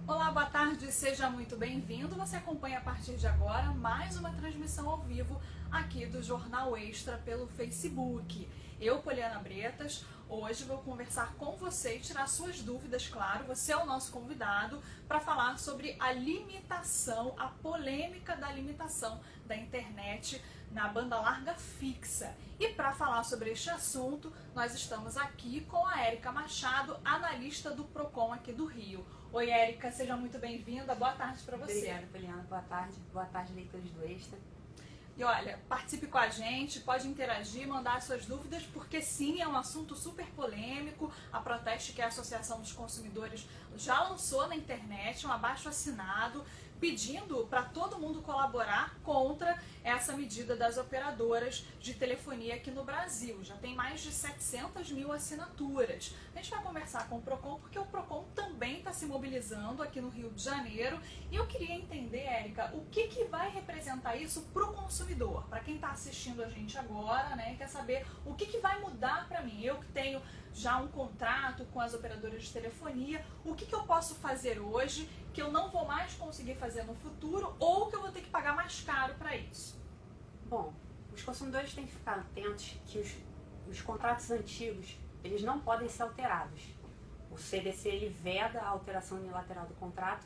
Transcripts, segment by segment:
Olá, boa tarde, seja muito bem-vindo. Você acompanha a partir de agora mais uma transmissão ao vivo aqui do Jornal Extra pelo Facebook. Eu, Poliana Bretas, hoje vou conversar com você e tirar suas dúvidas, claro. Você é o nosso convidado para falar sobre a limitação, a polêmica da limitação da internet na banda larga fixa. E para falar sobre este assunto, nós estamos aqui com a Érica Machado, analista do Procon aqui do Rio. Oi, Érica, seja muito bem-vinda. Boa tarde para você. Obrigada, Poliana. Boa tarde. Boa tarde, leitores do Extra. E olha, participe com a gente, pode interagir, mandar suas dúvidas, porque sim, é um assunto super polêmico. A Proteste, que é a Associação dos Consumidores, já lançou na internet um abaixo-assinado pedindo para todo mundo colaborar contra essa medida das operadoras de telefonia aqui no Brasil. Já tem mais de 700 mil assinaturas. A gente vai conversar com o Procon, porque o Procon também está se mobilizando aqui no Rio de Janeiro. E eu queria entender, Érica, o que vai representar isso para o consumidor? Para quem está assistindo a gente agora, né, quer saber o que vai mudar para mim. Eu que tenho já um contrato com as operadoras de telefonia, o que eu posso fazer hoje que eu não vou mais conseguir fazer no futuro ou que eu vou ter que pagar mais caro para isso? Bom, os consumidores têm que ficar atentos que os contratos antigos, eles não podem ser alterados. O CDC, ele veda a alteração unilateral do contrato.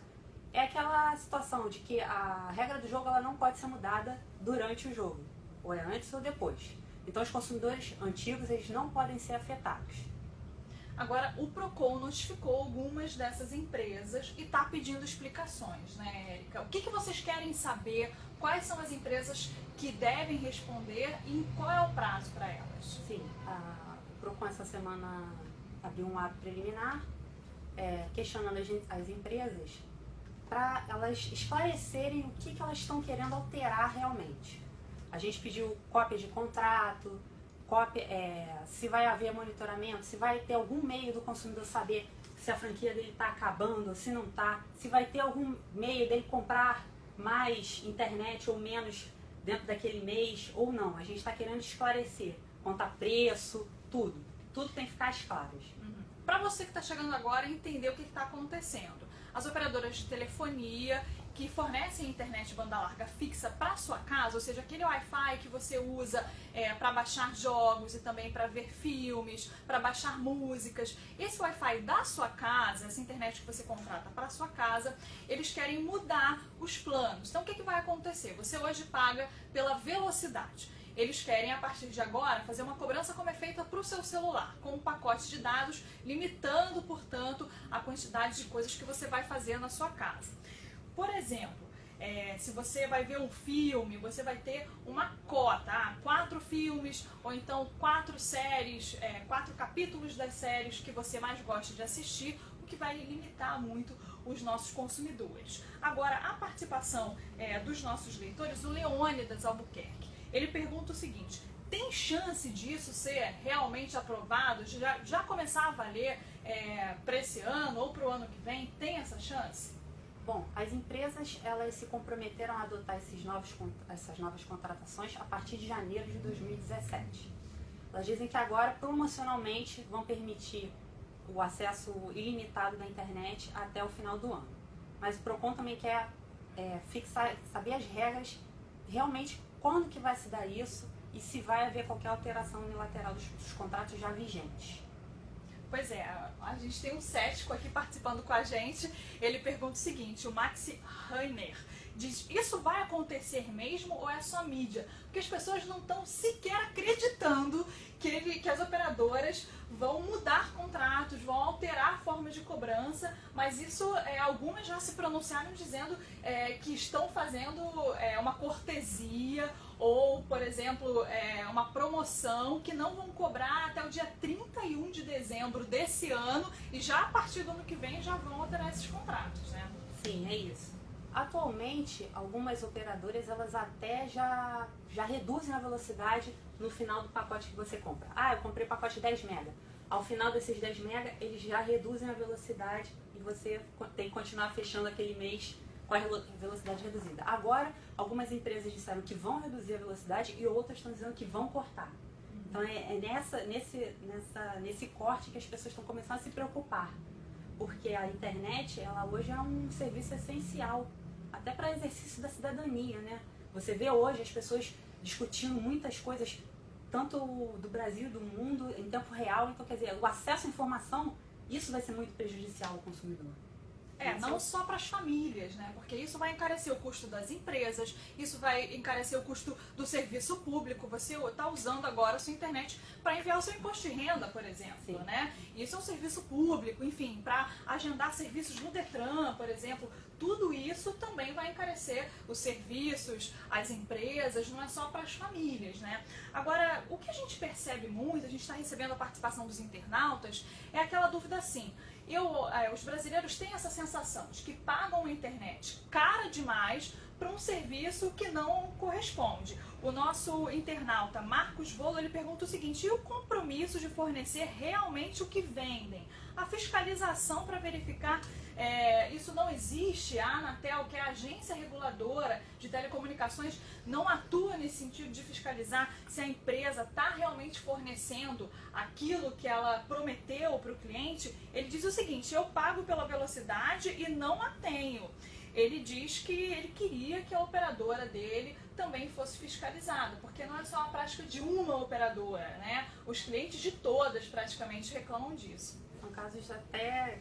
É aquela situação de que a regra do jogo ela não pode ser mudada durante o jogo, ou é antes ou depois. Então os consumidores antigos, eles não podem ser afetados. Agora, o Procon notificou algumas dessas empresas e está pedindo explicações, né, Érica? O que vocês querem saber? Quais são as empresas que devem responder e qual é o prazo para elas? Sim, o Procon essa semana abriu um ato preliminar questionando as empresas para elas esclarecerem o que elas estão querendo alterar realmente. A gente pediu cópia de contrato, se vai haver monitoramento, se vai ter algum meio do consumidor saber se a franquia dele está acabando, se não está, se vai ter algum meio dele comprar mais internet ou menos dentro daquele mês ou não. A gente está querendo esclarecer quanto a preço, tudo. Tudo tem que ficar às claras. Para você que está chegando agora entender o que está acontecendo. As operadoras de telefonia que fornecem internet banda larga fixa para sua casa, ou seja, aquele Wi-Fi que você usa para baixar jogos e também para ver filmes, para baixar músicas. Esse Wi-Fi da sua casa, essa internet que você contrata para sua casa, eles querem mudar os planos. Então o que vai acontecer? Você hoje paga pela velocidade. Eles querem, a partir de agora, fazer uma cobrança como é feita para o seu celular, com um pacote de dados, limitando, portanto, a quantidade de coisas que você vai fazer na sua casa. Por exemplo, se você vai ver um filme, você vai ter uma cota, 4 filmes, ou então 4 séries, 4 capítulos das séries que você mais gosta de assistir, o que vai limitar muito os nossos consumidores. Agora, a participação dos nossos leitores, o Leônidas Albuquerque, ele pergunta o seguinte: tem chance disso ser realmente aprovado, já começar a valer para esse ano ou para o ano que vem? Tem essa chance? Bom, as empresas elas se comprometeram a adotar essas novas contratações a partir de janeiro de 2017. Elas dizem que agora, promocionalmente, vão permitir o acesso ilimitado da internet até o final do ano. Mas o Procon também quer saber as regras, realmente quando que vai se dar isso e se vai haver qualquer alteração unilateral dos contratos já vigentes. Pois é, a gente tem um cético aqui participando com a gente. Ele pergunta o seguinte, o Maxi Rainer diz: isso vai acontecer mesmo ou é só mídia? Porque as pessoas não estão sequer acreditando que as operadoras vão mudar contratos, vão alterar formas de cobrança, mas isso, algumas já se pronunciaram dizendo que estão fazendo uma cortesia ou, por exemplo, uma promoção que não vão cobrar até o dia 31 de dezembro desse ano e já a partir do ano que vem já vão alterar esses contratos, né? Sim, é isso. Atualmente, algumas operadoras elas até já reduzem a velocidade no final do pacote que você compra. Eu comprei pacote 10 mega. Ao final desses 10 mega, eles já reduzem a velocidade e você tem que continuar fechando aquele mês com a velocidade reduzida. Agora, algumas empresas disseram que vão reduzir a velocidade e outras estão dizendo que vão cortar. Então nesse corte que as pessoas estão começando a se preocupar. porque a internet, ela hoje é um serviço essencial, até para exercício da cidadania, né? Você vê hoje as pessoas discutindo muitas coisas, tanto do Brasil, do mundo, em tempo real. Então, quer dizer, o acesso à informação, isso vai ser muito prejudicial ao consumidor. Não só para as famílias, né? Porque isso vai encarecer o custo das empresas, isso vai encarecer o custo do serviço público. Você está usando agora a sua internet para enviar o seu imposto de renda, por exemplo, né? Isso é um serviço público, enfim, para agendar serviços no Detran, por exemplo. Tudo isso também vai encarecer os serviços, as empresas, não é só para as famílias, né? Agora, o que a gente percebe muito, a gente está recebendo a participação dos internautas, é aquela dúvida assim: os brasileiros têm essa sensação de que pagam a internet cara demais para um serviço que não corresponde. O nosso internauta Marcos Volo, ele pergunta o seguinte: e o compromisso de fornecer realmente o que vendem? A fiscalização para verificar isso não existe? A Anatel, que é a agência reguladora de telecomunicações, não atua nesse sentido de fiscalizar se a empresa está realmente fornecendo aquilo que ela prometeu para o cliente? Ele diz o seguinte: eu pago pela velocidade e não a tenho. Ele diz que ele queria que a operadora dele também fosse fiscalizada, porque não é só a prática de uma operadora, né? Os clientes de todas praticamente reclamam disso. São casos até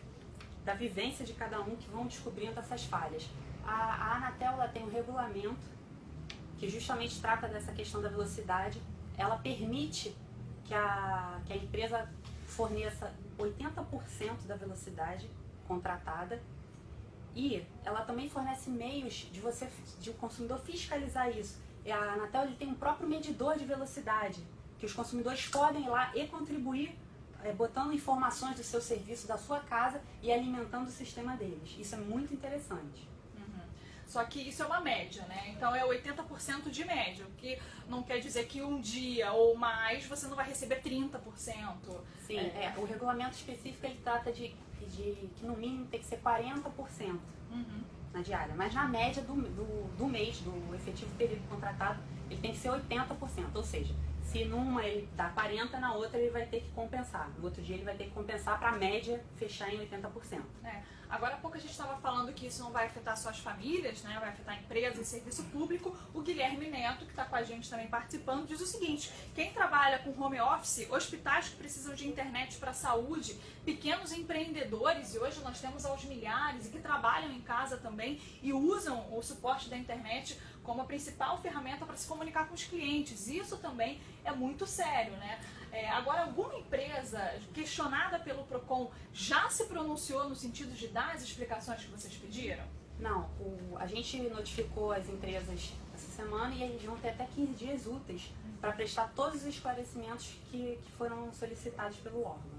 da vivência de cada um que vão descobrindo essas falhas. A Anatel, ela tem um regulamento que justamente trata dessa questão da velocidade. Ela permite que a empresa forneça 80% da velocidade contratada, e ela também fornece meios de o consumidor fiscalizar isso. E a Anatel, ele tem um próprio medidor de velocidade, que os consumidores podem ir lá e contribuir, botando informações do seu serviço, da sua casa, e alimentando o sistema deles. Isso é muito interessante. Só que isso é uma média, né? Então é 80% de média, o que não quer dizer que um dia ou mais você não vai receber 30%. Sim, o regulamento específico, ele trata de que no mínimo tem que ser 40% na diária, mas na média do mês, do efetivo período contratado, ele tem que ser 80%, ou seja, se numa ele dá 40%, na outra ele vai ter que compensar, no outro dia ele vai ter que compensar para a média fechar em 80%. Agora há pouco a gente estava falando que isso não vai afetar só as famílias, né? Vai afetar empresas e serviço público. O Guilherme Neto, que está com a gente também participando, diz o seguinte: quem trabalha com home office, hospitais que precisam de internet para a saúde, pequenos empreendedores, e hoje nós temos aos milhares, e que trabalham em casa também e usam o suporte da internet como a principal ferramenta para se comunicar com os clientes. Isso também é muito sério, né? Agora, alguma empresa questionada pelo PROCON já se pronunciou no sentido de dar as explicações que vocês pediram? Não, a gente notificou as empresas essa semana e eles vão ter até 15 dias úteis para prestar todos os esclarecimentos que foram solicitados pelo órgão.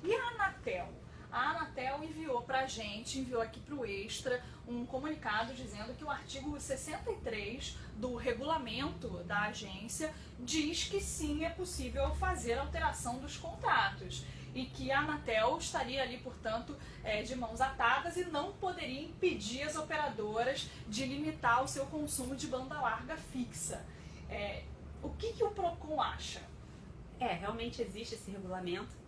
E a Anatel? A Anatel enviou para a gente, enviou aqui para o Extra, um comunicado dizendo que o artigo 63 do regulamento da agência diz que sim, é possível fazer alteração dos contratos e que a Anatel estaria ali, portanto, de mãos atadas e não poderia impedir as operadoras de limitar o seu consumo de banda larga fixa. O que o PROCON acha? Realmente existe esse regulamento.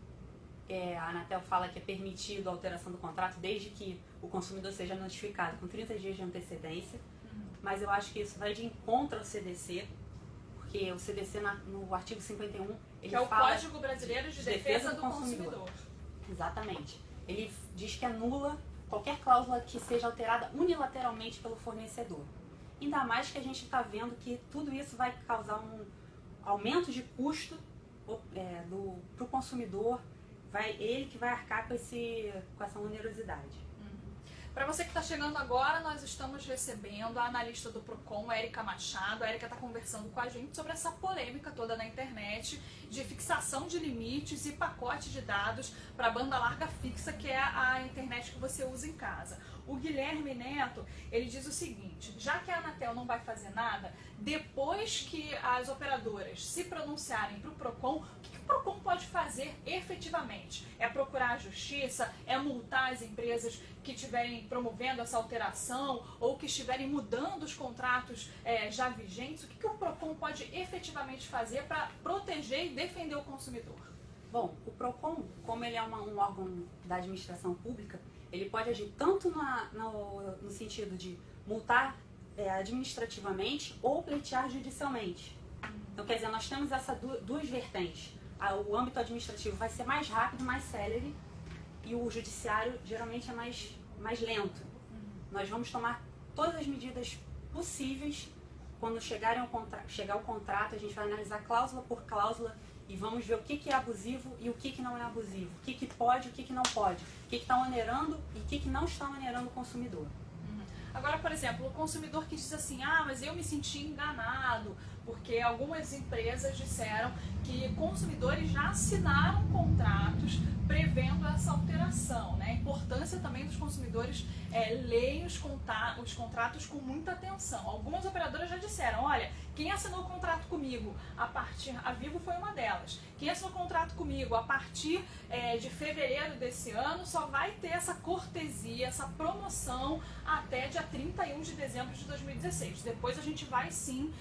A Anatel fala que é permitido a alteração do contrato desde que o consumidor seja notificado com 30 dias de antecedência, mas eu acho que isso vai de encontro ao CDC, porque o CDC no artigo 51, ele que é o fala Código Brasileiro de Defesa do Consumidor. Exatamente. Ele diz que anula qualquer cláusula que seja alterada unilateralmente pelo fornecedor. Ainda mais que a gente está vendo que tudo isso vai causar um aumento de custo para o consumidor. Ele que vai arcar com essa onerosidade. Para você que está chegando agora, nós estamos recebendo a analista do PROCON, Érica Machado. A Érica está conversando com a gente sobre essa polêmica toda na internet de fixação de limites e pacote de dados para banda larga fixa, que é a internet que você usa em casa. O Guilherme Neto, ele diz o seguinte: já que a Anatel não vai fazer nada, depois que as operadoras se pronunciarem para o PROCON, o que o PROCON pode fazer efetivamente? É procurar a justiça? É multar as empresas que estiverem promovendo essa alteração ou que estiverem mudando os contratos já vigentes? O que o PROCON pode efetivamente fazer para proteger e defender o consumidor? Bom, o PROCON, como ele é um órgão da administração pública, ele pode agir tanto no sentido de multar administrativamente ou pleitear judicialmente. Então, quer dizer, nós temos essas duas vertentes. O âmbito administrativo vai ser mais rápido, mais célere, e o judiciário geralmente é mais lento. Nós vamos tomar todas as medidas possíveis. Quando chegar o contrato, a gente vai analisar cláusula por cláusula e vamos ver o que é abusivo e o que não é abusivo, o que pode e o que não pode, o que está onerando e o que não está onerando o consumidor. Agora, por exemplo, o consumidor que diz assim, mas eu me senti enganado, porque algumas empresas disseram que consumidores já assinaram contratos prevendo essa alteração, né? A importância também dos consumidores lerem os contratos com muita atenção. Algumas operadoras já disseram, olha, quem assinou o contrato comigo a Vivo foi uma delas, quem assinou o contrato comigo a partir de fevereiro desse ano só vai ter essa cortesia, essa promoção até dia 31 de dezembro de 2016. Depois a gente vai sim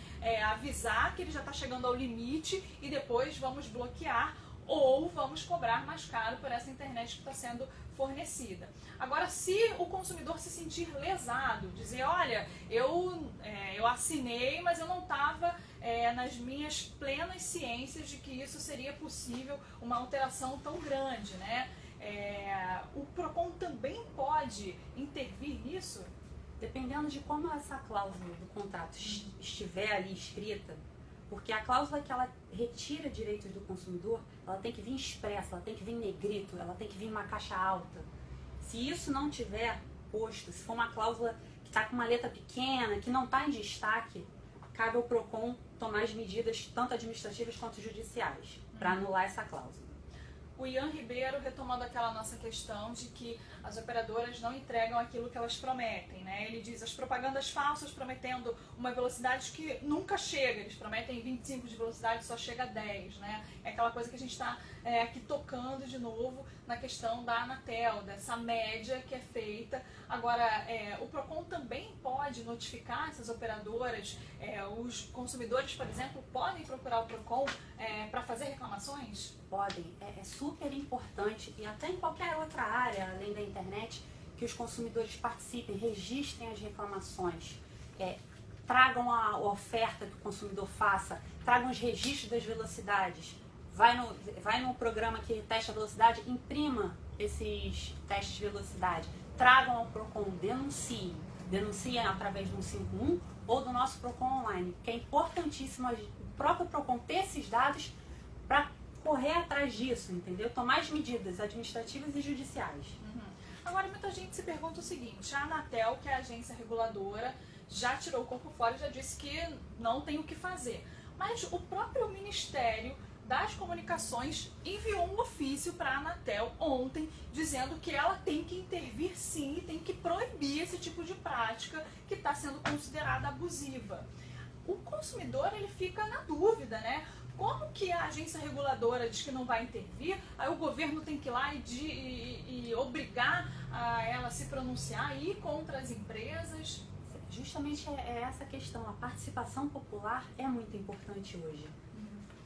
avisar que ele já está chegando ao limite e depois vamos bloquear ou vamos cobrar mais caro por essa internet que está sendo fornecida. Agora, se o consumidor se sentir lesado, dizer, olha, eu assinei, mas eu não estava nas minhas plenas ciências de que isso seria possível, uma alteração tão grande, né? O PROCON também pode intervir nisso? Dependendo de como essa cláusula do contrato estiver ali escrita, porque a cláusula que ela retira direitos do consumidor, ela tem que vir expressa, ela tem que vir em negrito, ela tem que vir em uma caixa alta. Se isso não tiver posto, se for uma cláusula que está com uma letra pequena, que não está em destaque, cabe ao PROCON tomar as medidas tanto administrativas quanto judiciais para anular essa cláusula. O Ian Ribeiro retomando aquela nossa questão de que as operadoras não entregam aquilo que elas prometem, né? Ele diz as propagandas falsas prometendo uma velocidade que nunca chega, eles prometem 25 de velocidade e só chega a 10, né? É aquela coisa que a gente está aqui tocando de novo na questão da Anatel, dessa média que é feita. Agora, o PROCON também pode notificar essas operadoras, os consumidores, por exemplo, podem procurar o PROCON para fazer reclamações? Podem, é super importante, e até em qualquer outra área, além da internet, que os consumidores participem, registrem as reclamações, tragam a oferta que o consumidor faça, tragam os registros das velocidades, vai no programa que testa a velocidade, imprima esses testes de velocidade, tragam ao PROCON, denunciem através do 151 ou do nosso PROCON online, que é importantíssimo o próprio PROCON ter esses dados para correr atrás disso, entendeu? Tomar as medidas administrativas e judiciais. Agora, muita gente se pergunta o seguinte, a Anatel, que é a agência reguladora, já tirou o corpo fora e já disse que não tem o que fazer. Mas o próprio Ministério das Comunicações enviou um ofício para a Anatel ontem, dizendo que ela tem que intervir sim e tem que proibir esse tipo de prática que está sendo considerada abusiva. O consumidor, ele fica na dúvida, né? Como que a agência reguladora diz que não vai intervir, aí o governo tem que ir lá e obrigar a ela a se pronunciar e ir contra as empresas? Justamente é essa questão, a participação popular é muito importante hoje.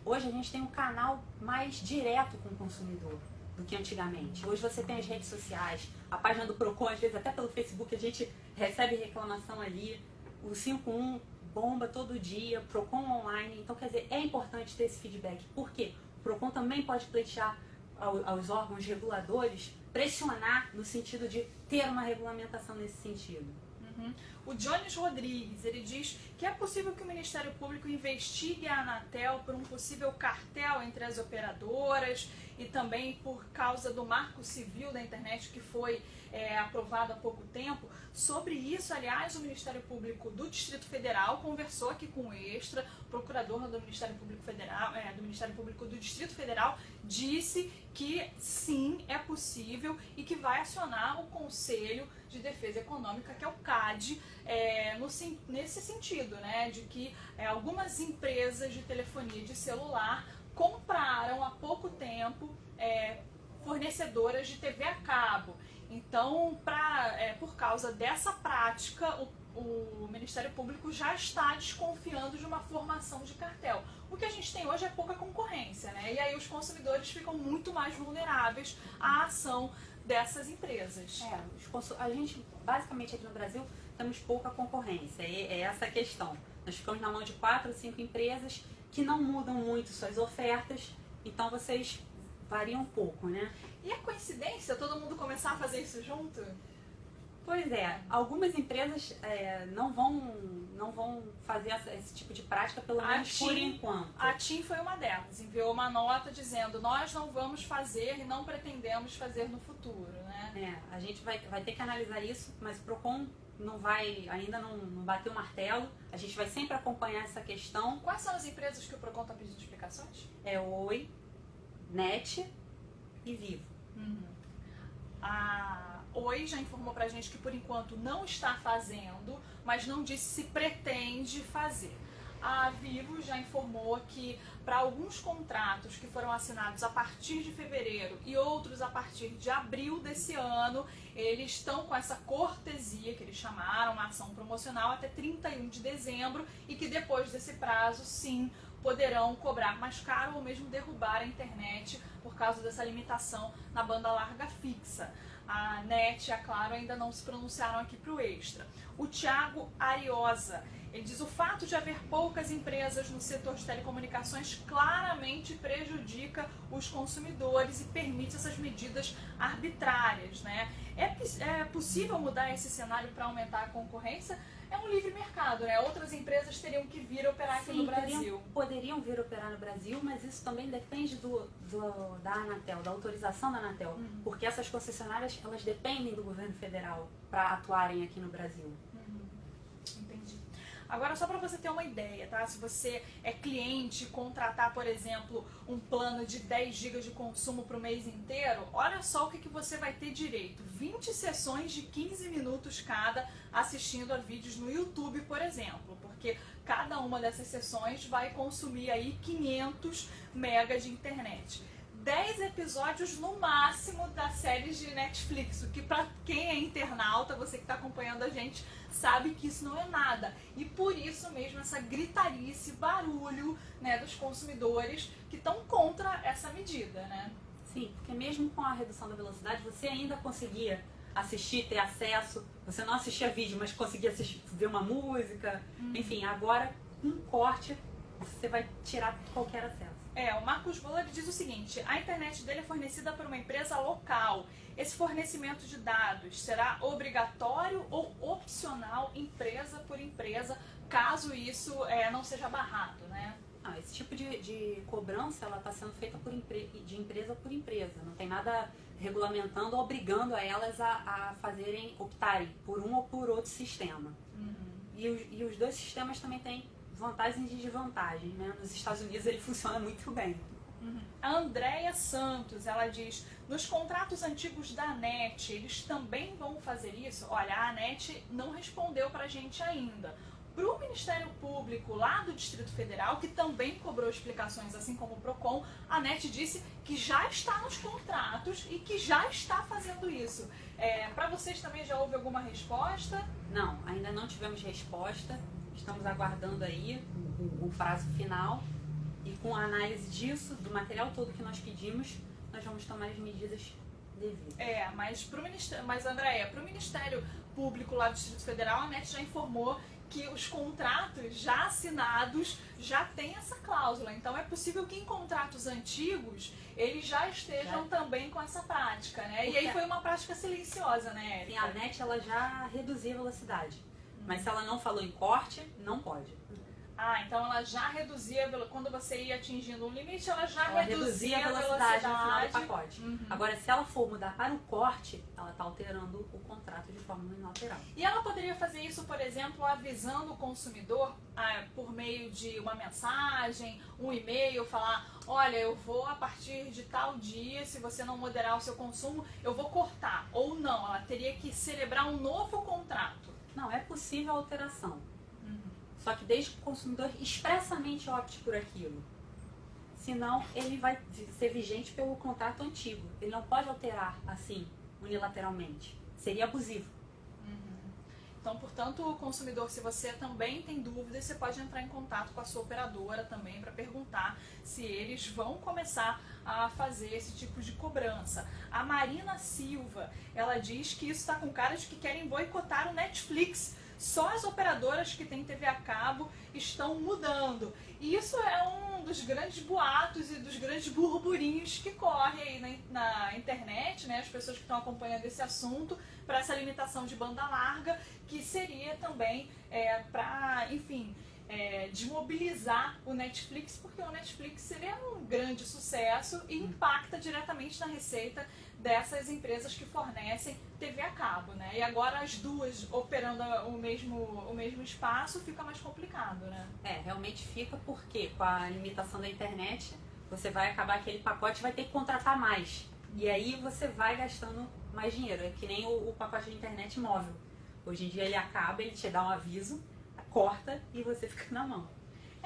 Hoje a gente tem um canal mais direto com o consumidor do que antigamente. Hoje você tem as redes sociais, a página do PROCON, às vezes até pelo Facebook a gente recebe reclamação ali, o 51 bomba todo dia, PROCON online, então quer dizer, é importante ter esse feedback. Por quê? O PROCON também pode pleitear aos órgãos reguladores, pressionar no sentido de ter uma regulamentação nesse sentido. O Jones Rodrigues, ele diz que é possível que o Ministério Público investigue a Anatel por um possível cartel entre as operadoras e também por causa do Marco Civil da Internet que foi aprovado há pouco tempo. Sobre isso, aliás, o Ministério Público do Distrito Federal conversou aqui com o Extra, o procurador do Ministério Público Federal, do Ministério Público do Distrito Federal, disse que sim, é possível e que vai acionar o Conselho de Defesa Econômica, que é o CAD, nesse sentido, né, de que algumas empresas de telefonia de celular compraram há pouco tempo fornecedoras de TV a cabo. Então, por causa dessa prática, o Ministério Público já está desconfiando de uma formação de cartel. O que a gente tem hoje é pouca concorrência, né? E aí os consumidores ficam muito mais vulneráveis à ação dessas empresas. A gente, basicamente aqui no Brasil, temos pouca concorrência, é essa a questão. Nós ficamos na mão de 4 ou 5 empresas que não mudam muito suas ofertas, então vocês variam um pouco, né? E a coincidência, todo mundo começar a fazer isso junto? Pois é, algumas empresas não vão fazer esse tipo de prática, pelo menos por enquanto. A TIM foi uma delas, enviou uma nota dizendo: nós não vamos fazer e não pretendemos fazer no futuro, né? A gente vai ter que analisar isso, mas o PROCON ainda não bateu o martelo. A gente vai sempre acompanhar essa questão. Quais são as empresas que o PROCON está pedindo explicações? É Oi, NET e Vivo. A Oi já informou pra gente que por enquanto não está fazendo, mas não disse se pretende fazer. A Vivo já informou que para alguns contratos que foram assinados a partir de fevereiro e outros a partir de abril desse ano, eles estão com essa cortesia que eles chamaram, uma ação promocional até 31 de dezembro e que depois desse prazo, sim, poderão cobrar mais caro ou mesmo derrubar a internet por causa dessa limitação na banda larga fixa. A NET e a Claro ainda não se pronunciaram aqui para o Extra. O Thiago Ariosa, ele diz: o fato de haver poucas empresas no setor de telecomunicações claramente prejudica os consumidores e permite essas medidas arbitrárias, né? É possível mudar esse cenário para aumentar a concorrência? É um livre mercado, né? Outras empresas teriam que vir operar aqui no Brasil. Poderiam vir operar no Brasil, mas isso também depende da Anatel, da autorização da Anatel. Porque essas concessionárias, elas dependem do governo federal para atuarem aqui no Brasil. Entendi. Agora, só para você ter uma ideia, tá? Se você é cliente e contratar, por exemplo, um plano de 10 GB de consumo para o mês inteiro, olha só o que você vai ter direito. 20 sessões de 15 minutos cada assistindo a vídeos no YouTube, por exemplo, porque cada uma dessas sessões vai consumir aí 500 megas de internet. 10 episódios no máximo das séries de Netflix, o que para quem é internauta, você que está acompanhando a gente, sabe que isso não é nada. E por isso mesmo essa gritaria, esse barulho, né, dos consumidores que estão contra essa medida, né? Sim, porque mesmo com a redução da velocidade, você ainda conseguia assistir, ter acesso. Você não assistia vídeo, mas conseguia assistir, ver uma música. Enfim, agora com um corte você vai tirar qualquer acesso. O Marcos Bola diz o seguinte: a internet dele é fornecida por uma empresa local. Esse fornecimento de dados será obrigatório ou opcional, empresa por empresa, caso isso não seja barrado, né? Esse tipo de cobrança ela está sendo feita de empresa por empresa. Não tem nada regulamentando ou obrigando a elas a optarem por um ou por outro sistema. E os dois sistemas também têm vantagens e desvantagens, né? Nos Estados Unidos ele funciona muito bem. A Andréia Santos, ela diz: nos contratos antigos da ANET, eles também vão fazer isso? Olha, a ANET não respondeu pra gente ainda. Para o Ministério Público lá do Distrito Federal, que também cobrou explicações, assim como o PROCON, a ANET disse que já está nos contratos e que já está fazendo isso. Para vocês também já houve alguma resposta? Não, ainda não tivemos resposta. Estamos aguardando aí o prazo final e com a análise disso, do material todo que nós pedimos, nós vamos tomar as medidas devidas. Mas Andréia, para o Ministério Público lá do Distrito Federal, a ANET já informou que os contratos já assinados já têm essa cláusula. Então é possível que em contratos antigos eles já estejam também com essa prática, né? Porque... E aí foi uma prática silenciosa, né, Érica? Sim, a ANET ela já reduzia a velocidade. Mas se ela não falou em corte, não pode. Então ela já reduzia, quando você ia atingindo um limite, ela reduzia a velocidade no final do pacote. Agora, se ela for mudar para o corte, ela está alterando o contrato de forma unilateral. E ela poderia fazer isso, por exemplo, avisando o consumidor por meio de uma mensagem, um e-mail, falar: olha, eu vou a partir de tal dia, se você não moderar o seu consumo, eu vou cortar. Ou não, ela teria que celebrar um novo contrato. Não, é possível a alteração. Só que desde que o consumidor expressamente opte por aquilo. Senão, ele vai ser vigente pelo contrato antigo. Ele não pode alterar assim, unilateralmente. Seria abusivo. Então, portanto, o consumidor, se você também tem dúvidas, você pode entrar em contato com a sua operadora também para perguntar se eles vão começar a fazer esse tipo de cobrança. A Marina Silva, ela diz que isso está com cara de que querem boicotar o Netflix. Só as operadoras que têm TV a cabo estão mudando. E isso é um dos grandes boatos e dos grandes burburinhos que corre aí na internet, né? As pessoas que estão acompanhando esse assunto, para essa limitação de banda larga, que seria também para, enfim, desmobilizar o Netflix, porque o Netflix ele é um grande sucesso e impacta diretamente na receita dessas empresas que fornecem TV a cabo, né? E agora as duas operando o mesmo espaço fica mais complicado, né? Realmente fica, porque com a limitação da internet, você vai acabar aquele pacote, vai ter que contratar mais. E aí você vai gastando mais dinheiro. É que nem o pacote de internet móvel. Hoje em dia ele acaba, ele te dá um aviso, corta e você fica na mão.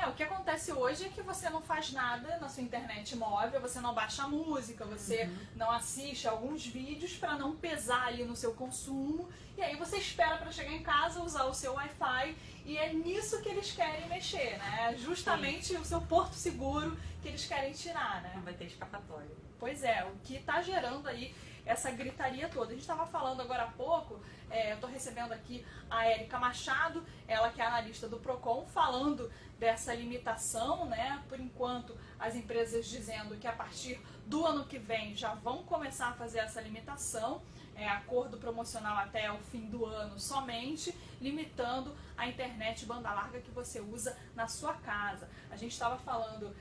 O que acontece hoje é que você não faz nada na sua internet móvel, você não baixa música, você não assiste alguns vídeos para não pesar ali no seu consumo, e aí você espera para chegar em casa, usar o seu Wi-Fi, e é nisso que eles querem mexer, né? Justamente o seu porto seguro que eles querem tirar, né? Não vai ter escapatória. Pois é, o que está gerando aí essa gritaria toda. A gente estava falando agora há pouco, eu estou recebendo aqui a Érica Machado, ela que é analista do Procon, falando dessa limitação, né? Por enquanto, as empresas dizendo que a partir do ano que vem já vão começar a fazer essa limitação, acordo promocional até o fim do ano somente, limitando a internet banda larga que você usa na sua casa. A gente estava falando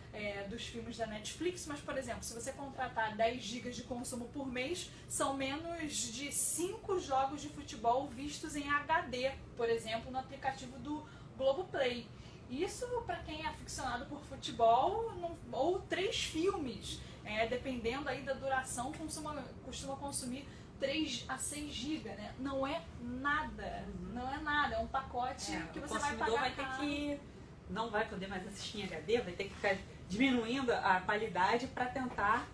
dos filmes da Netflix, mas, por exemplo, se você contratar 10 GB de consumo por mês, são menos de 5 jogos de futebol vistos em HD, por exemplo, no aplicativo do Globoplay. Isso, para quem é aficionado por futebol, ou 3 filmes, dependendo aí da duração, costuma consumir 3 a 6 GB, né? Não é nada, não é nada, é um pacote que você vai pagar. O consumidor vai ter que, não vai poder mais assistir em HD, vai ter que ficar diminuindo a qualidade para tentar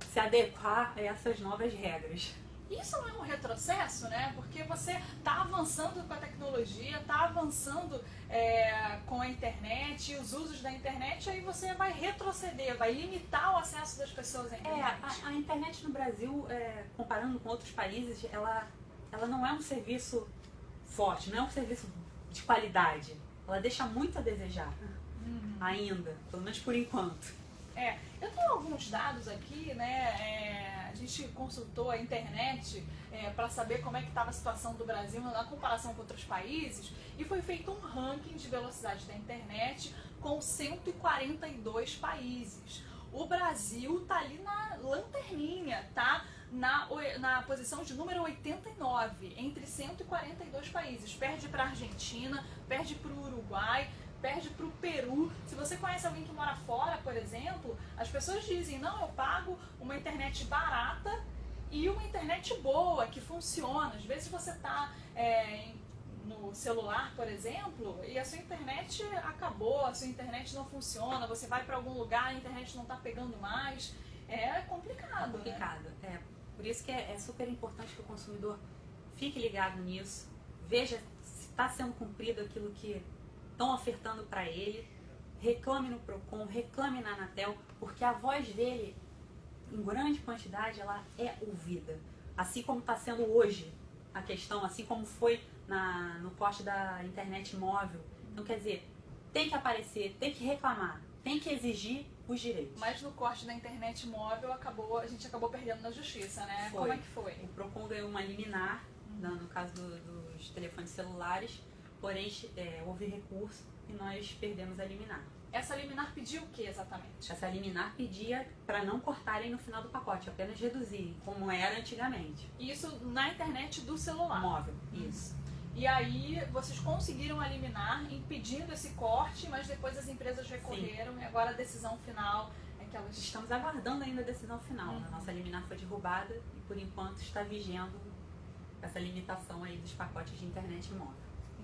se adequar a essas novas regras. Isso não é um retrocesso, né? Porque você está avançando com a tecnologia, está avançando com a internet, os usos da internet, aí você vai retroceder, vai limitar o acesso das pessoas à internet. A internet no Brasil, comparando com outros países, ela não é um serviço forte, não é um serviço de qualidade. Ela deixa muito a desejar ainda, pelo menos por enquanto. Eu tenho alguns dados aqui, né? A gente consultou a internet para saber como é que estava a situação do Brasil na comparação com outros países, e foi feito um ranking de velocidade da internet com 142 países. O Brasil tá ali na lanterninha, tá? Na posição de número 89, entre 142 países. Perde para a Argentina, perde para o Uruguai, perde para o Peru. Se você conhece alguém que mora fora, por exemplo, as pessoas dizem, não, eu pago uma internet barata e uma internet boa, que funciona. Às vezes você está no celular, por exemplo, e a sua internet acabou, a sua internet não funciona, você vai para algum lugar, a internet não está pegando mais. É complicado. É complicado, né? Por isso que é super importante que o consumidor fique ligado nisso, veja se está sendo cumprido aquilo que estão ofertando para ele, reclame no Procon, reclame na Anatel, porque a voz dele, em grande quantidade, ela é ouvida. Assim como está sendo hoje a questão, assim como foi no corte da internet móvel. Então, quer dizer, tem que aparecer, tem que reclamar, tem que exigir os direitos. Mas no corte da internet móvel a gente acabou perdendo na justiça, né? Foi. Como é que foi? O Procon ganhou uma liminar, no caso dos telefones celulares, porém houve recurso e nós perdemos a liminar. Essa liminar pediu o que exatamente? Essa liminar pedia para não cortarem no final do pacote, apenas reduzirem, como era antigamente. Isso na internet do celular? Móvel, isso. E aí vocês conseguiram a liminar impedindo esse corte, mas depois as empresas recorreram. Sim. E agora a decisão final é que elas... Estamos aguardando ainda a decisão final. A nossa liminar foi derrubada e por enquanto está vigendo essa limitação aí dos pacotes de internet móvel.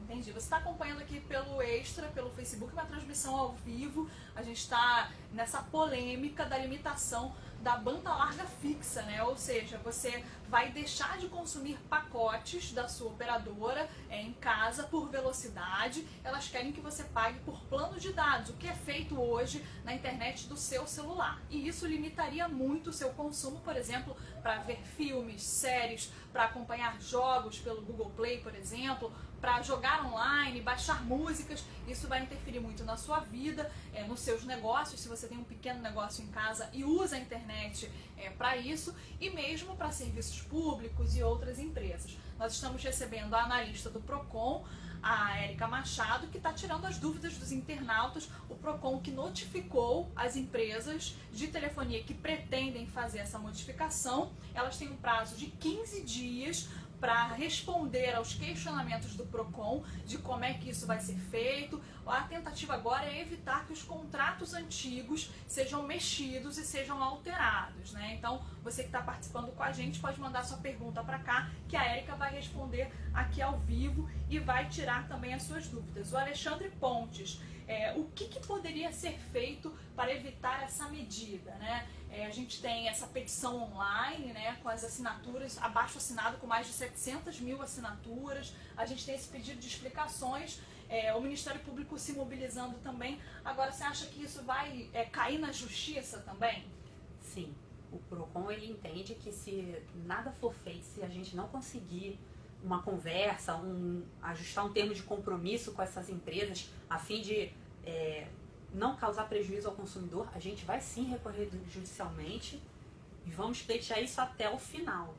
Entendi. Você está acompanhando aqui pelo Extra, pelo Facebook, uma transmissão ao vivo. A gente está nessa polêmica da limitação da banda larga fixa, né? Ou seja, você vai deixar de consumir pacotes da sua operadora em casa por velocidade. Elas querem que você pague por plano de dados, o que é feito hoje na internet do seu celular. E isso limitaria muito o seu consumo, por exemplo, para ver filmes, séries, para acompanhar jogos pelo Google Play, por exemplo, para jogar online, baixar músicas. Isso vai interferir muito na sua vida, nos seus negócios, se você tem um pequeno negócio em casa e usa a internet para isso, e mesmo para serviços públicos e outras empresas. Nós estamos recebendo a analista do Procon, a Érica Machado, que está tirando as dúvidas dos internautas. O Procon que notificou as empresas de telefonia que pretendem fazer essa modificação. Elas têm um prazo de 15 dias para responder aos questionamentos do Procon de como é que isso vai ser feito. A tentativa agora é evitar que os contratos antigos sejam mexidos e sejam alterados, né? Então, você que está participando com a gente pode mandar sua pergunta para cá, que a Érica vai responder aqui ao vivo e vai tirar também as suas dúvidas. O Alexandre Pontes, o que poderia ser feito para evitar essa medida, né? A gente tem essa petição online, né, com as assinaturas, abaixo assinado com mais de 700 mil assinaturas. A gente tem esse pedido de explicações, o Ministério Público se mobilizando também. Agora, você acha que isso vai cair na justiça também? Sim, o Procon ele entende que se nada for feito, se a gente não conseguir uma conversa, ajustar um termo de compromisso com essas empresas, a fim de não causar prejuízo ao consumidor, a gente vai sim recorrer judicialmente e vamos pleitear isso até o final.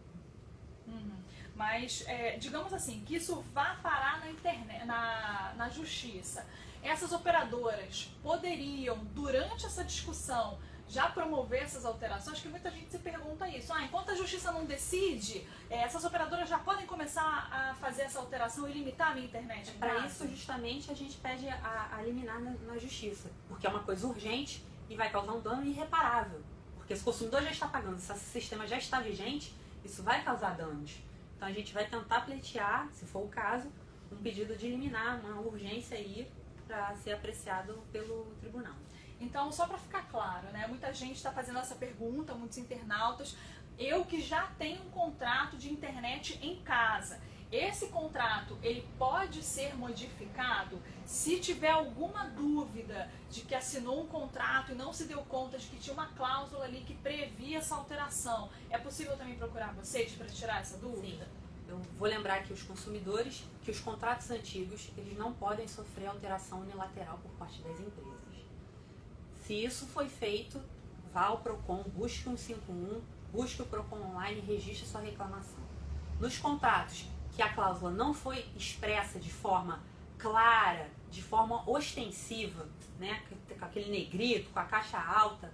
Mas, digamos assim, que isso vá parar na internet, na justiça. Essas operadoras poderiam, durante essa discussão, já promover essas alterações, que muita gente se pergunta isso. Enquanto a justiça não decide, essas operadoras já podem começar a fazer essa alteração e limitar a minha internet? Para isso, justamente, a gente pede a liminar na justiça, porque é uma coisa urgente e vai causar um dano irreparável. Porque se o consumidor já está pagando, se esse sistema já está vigente, isso vai causar danos. Então a gente vai tentar pleitear, se for o caso, um pedido de liminar, uma urgência aí para ser apreciado pelo tribunal. Então, só para ficar claro, né? Muita gente está fazendo essa pergunta, muitos internautas. Eu que já tenho um contrato de internet em casa, esse contrato ele pode ser modificado? Se tiver alguma dúvida de que assinou um contrato e não se deu conta de que tinha uma cláusula ali que previa essa alteração, é possível também procurar vocês para tirar essa dúvida? Sim. Eu vou lembrar aqui os consumidores que os contratos antigos eles não podem sofrer alteração unilateral por parte das empresas. Se isso foi feito, vá ao Procon, busque o 151, busque o Procon online e registre sua reclamação. Nos contratos que a cláusula não foi expressa de forma clara, de forma ostensiva, né, com aquele negrito, com a caixa alta,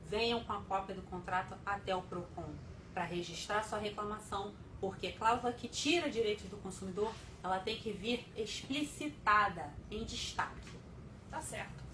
venham com a cópia do contrato até o Procon para registrar sua reclamação, porque cláusula que tira direitos do consumidor, ela tem que vir explicitada, em destaque. Tá certo.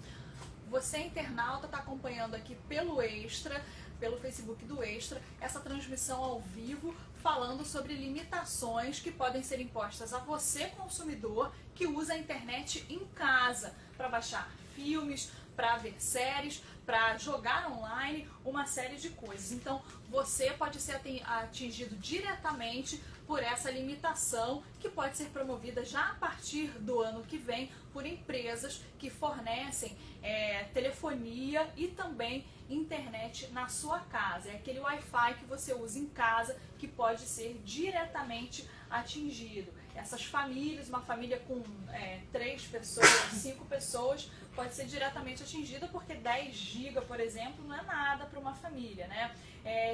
Você, internauta, está acompanhando aqui pelo Extra, pelo Facebook do Extra, essa transmissão ao vivo, falando sobre limitações que podem ser impostas a você, consumidor, que usa a internet em casa, para baixar filmes, para ver séries, para jogar online, uma série de coisas. Então, você pode ser atingido diretamente por essa limitação, que pode ser promovida já a partir do ano que vem por empresas que fornecem telefonia e também internet na sua casa. É aquele Wi-Fi que você usa em casa que pode ser diretamente atingido. Essas famílias, uma família com 3 pessoas, 5 pessoas, pode ser diretamente atingida, porque 10 GB, por exemplo, não é nada para uma família, né?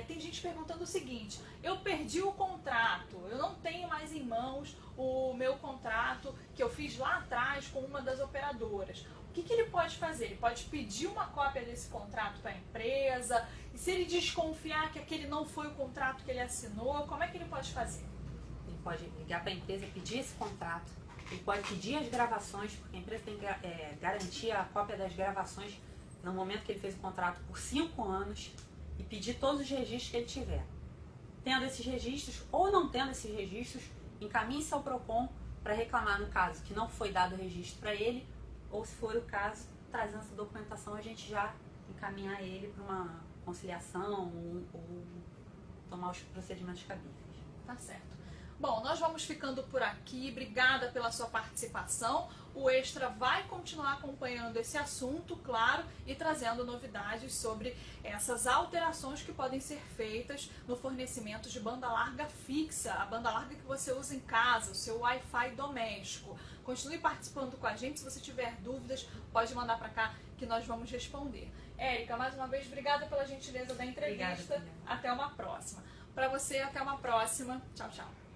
Tem gente perguntando o seguinte: eu perdi o contrato, eu não tenho mais em mãos o meu contrato que eu fiz lá atrás com uma das operadoras. O que ele pode fazer? Ele pode pedir uma cópia desse contrato para a empresa, e se ele desconfiar que aquele não foi o contrato que ele assinou, como é que ele pode fazer? Ele pode ligar para a empresa e pedir esse contrato. Ele pode pedir as gravações, porque a empresa tem que garantir a cópia das gravações no momento que ele fez o contrato por 5 anos e pedir todos os registros que ele tiver. Tendo esses registros ou não tendo esses registros, encaminhe-se ao Procon para reclamar no caso que não foi dado o registro para ele, ou se for o caso, trazendo essa documentação, a gente já encaminhar ele para uma conciliação ou tomar os procedimentos cabíveis. Tá certo. Bom, nós vamos ficando por aqui. Obrigada pela sua participação. O Extra vai continuar acompanhando esse assunto, claro, e trazendo novidades sobre essas alterações que podem ser feitas no fornecimento de banda larga fixa, a banda larga que você usa em casa, o seu Wi-Fi doméstico. Continue participando com a gente. Se você tiver dúvidas, pode mandar para cá que nós vamos responder. Érica, mais uma vez, obrigada pela gentileza da entrevista. Obrigada. Até uma próxima. Para você, até uma próxima. Tchau, tchau.